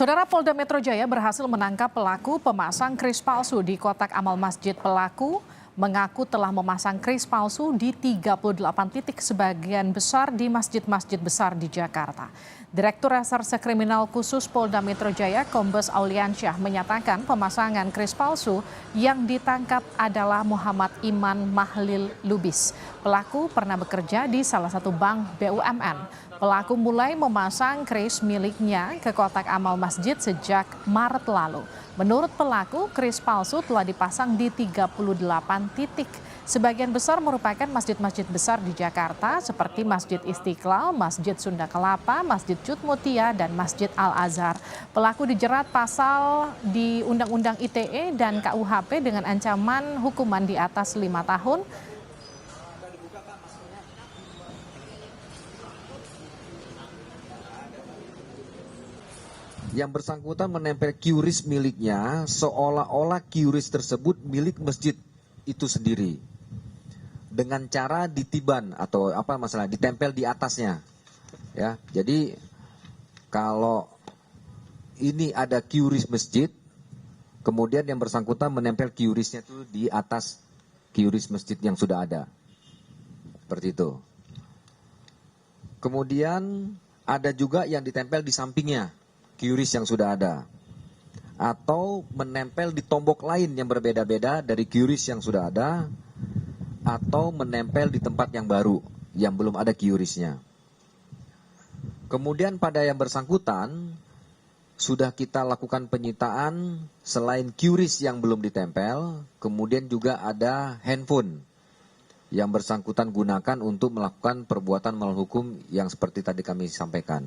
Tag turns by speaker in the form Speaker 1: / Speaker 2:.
Speaker 1: Saudara, Polda Metro Jaya berhasil menangkap pelaku pemasang kris palsu di kotak amal masjid. Pelaku mengaku telah memasang kris palsu di 38 titik, sebagian besar di masjid-masjid besar di Jakarta. Direktur Reserse Kriminal Khusus Polda Metro Jaya, Kombes Auliansyah, menyatakan pemasangan kris palsu yang ditangkap adalah Muhammad Iman Mahlil Lubis. Pelaku pernah bekerja di salah satu bank BUMN. Pelaku mulai memasang kris miliknya ke kotak amal masjid sejak Maret lalu. Menurut pelaku, kris palsu telah dipasang di 38 titik. Sebagian besar merupakan masjid-masjid besar di Jakarta seperti Masjid Istiqlal, Masjid Sunda Kelapa, Masjid Cut Mutia, dan Masjid Al-Azhar. Pelaku dijerat pasal di Undang-Undang ITE dan KUHP dengan ancaman hukuman di atas 5 tahun.
Speaker 2: Yang bersangkutan menempel QRIS miliknya seolah-olah QRIS tersebut milik masjid itu sendiri. Dengan cara ditiban atau ditempel di atasnya. Ya, jadi kalau ini ada QRIS masjid, kemudian yang bersangkutan menempel QRIS-nya itu di atas QRIS masjid yang sudah ada. Seperti itu. Kemudian ada juga yang ditempel di sampingnya QRIS yang sudah ada, atau menempel di tombok lain yang berbeda-beda dari QRIS yang sudah ada, atau menempel di tempat yang baru yang belum ada QRIS-nya. Kemudian pada yang bersangkutan sudah kita lakukan penyitaan selain QRIS yang belum ditempel, kemudian juga ada handphone yang bersangkutan gunakan untuk melakukan perbuatan melawan hukum yang seperti tadi kami sampaikan.